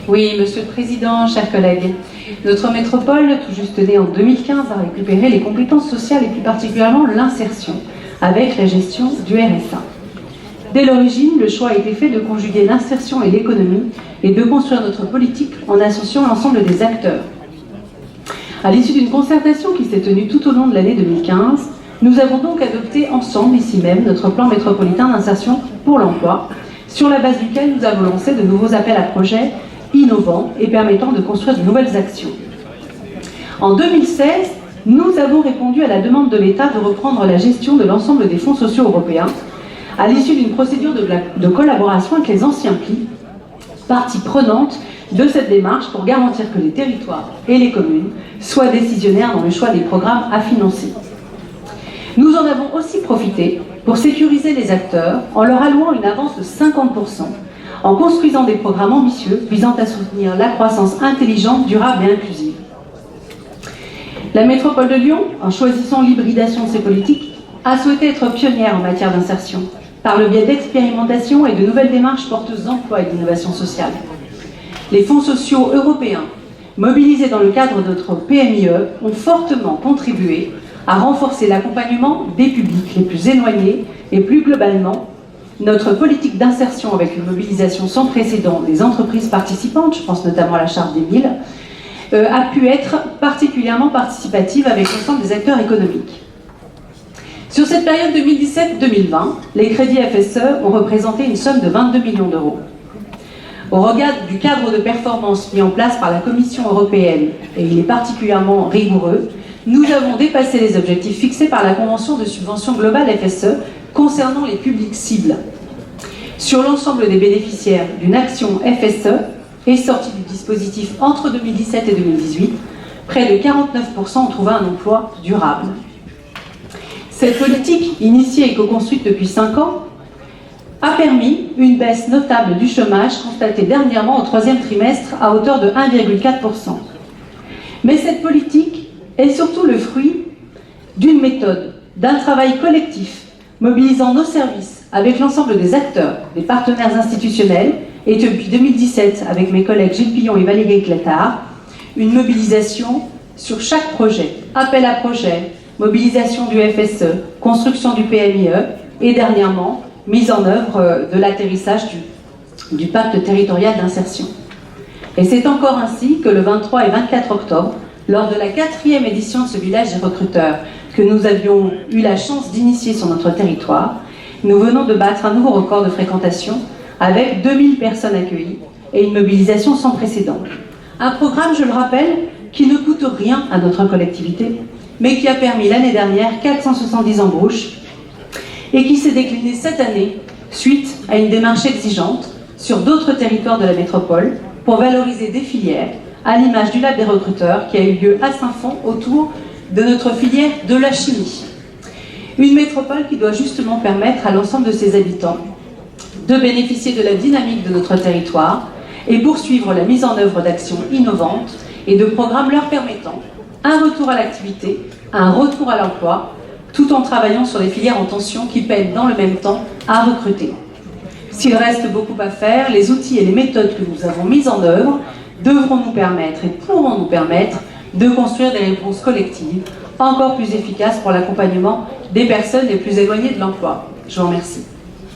Oui, Monsieur le Président, chers collègues, notre métropole, tout juste née en 2015, a récupéré les compétences sociales et plus particulièrement l'insertion, avec la gestion du RSA. Dès l'origine, le choix a été fait de conjuguer l'insertion et l'économie et de construire notre politique en associant l'ensemble des acteurs. À l'issue d'une concertation qui s'est tenue tout au long de l'année 2015, nous avons donc adopté ensemble, ici même, notre plan métropolitain d'insertion pour l'emploi, sur la base duquel nous avons lancé de nouveaux appels à projets innovants et permettant de construire de nouvelles actions. En 2016, nous avons répondu à la demande de l'État de reprendre la gestion de l'ensemble des fonds sociaux européens à l'issue d'une procédure de collaboration avec les anciens PLI, partie prenante de cette démarche pour garantir que les territoires et les communes soient décisionnaires dans le choix des programmes à financer. Nous en avons aussi profité pour sécuriser les acteurs en leur allouant une avance de 50%, en construisant des programmes ambitieux visant à soutenir la croissance intelligente, durable et inclusive. La métropole de Lyon, en choisissant l'hybridation de ses politiques, a souhaité être pionnière en matière d'insertion, par le biais d'expérimentation et de nouvelles démarches porteuses d'emploi et d'innovation sociale. Les fonds sociaux européens, mobilisés dans le cadre de notre PMIE, ont fortement contribué à renforcer l'accompagnement des publics les plus éloignés et plus globalement, notre politique d'insertion avec une mobilisation sans précédent des entreprises participantes, je pense notamment à la Charte des Villes, a pu être particulièrement participative avec l'ensemble des acteurs économiques. Sur cette période 2017-2020, les crédits FSE ont représenté une somme de 22 millions d'euros. Au regard du cadre de performance mis en place par la Commission européenne, et il est particulièrement rigoureux, nous avons dépassé les objectifs fixés par la Convention de subvention globale FSE concernant les publics cibles. Sur l'ensemble des bénéficiaires d'une action FSE et sortie du dispositif entre 2017 et 2018, près de 49% ont trouvé un emploi durable. Cette politique, initiée et co-construite depuis 5 ans, a permis une baisse notable du chômage constatée dernièrement au 3e trimestre à hauteur de 1,4%. Mais cette politique est surtout le fruit d'une méthode, d'un travail collectif, mobilisant nos services avec l'ensemble des acteurs, des partenaires institutionnels, et depuis 2017, avec mes collègues Gilles Pillon et Valérie Clétard, une mobilisation sur chaque projet, appel à projet, mobilisation du FSE, construction du PMIE, et dernièrement, mise en œuvre de l'atterrissage du pacte territorial d'insertion. Et c'est encore ainsi que le 23 et 24 octobre, lors de la 4e édition de ce village des recruteurs que nous avions eu la chance d'initier sur notre territoire, nous venons de battre un nouveau record de fréquentation avec 2000 personnes accueillies et une mobilisation sans précédent. Un programme, je le rappelle, qui ne coûte rien à notre collectivité, mais qui a permis l'année dernière 470 embauches et qui s'est décliné cette année suite à une démarche exigeante sur d'autres territoires de la métropole pour valoriser des filières, à l'image du Lab des recruteurs qui a eu lieu à Saint-Fond autour de notre filière de la chimie. Une métropole qui doit justement permettre à l'ensemble de ses habitants de bénéficier de la dynamique de notre territoire et poursuivre la mise en œuvre d'actions innovantes et de programmes leur permettant un retour à l'activité, un retour à l'emploi, tout en travaillant sur les filières en tension qui peinent dans le même temps à recruter. S'il reste beaucoup à faire, les outils et les méthodes que nous avons mises en œuvre devront nous permettre et pourront nous permettre de construire des réponses collectives encore plus efficaces pour l'accompagnement des personnes les plus éloignées de l'emploi. Je vous remercie.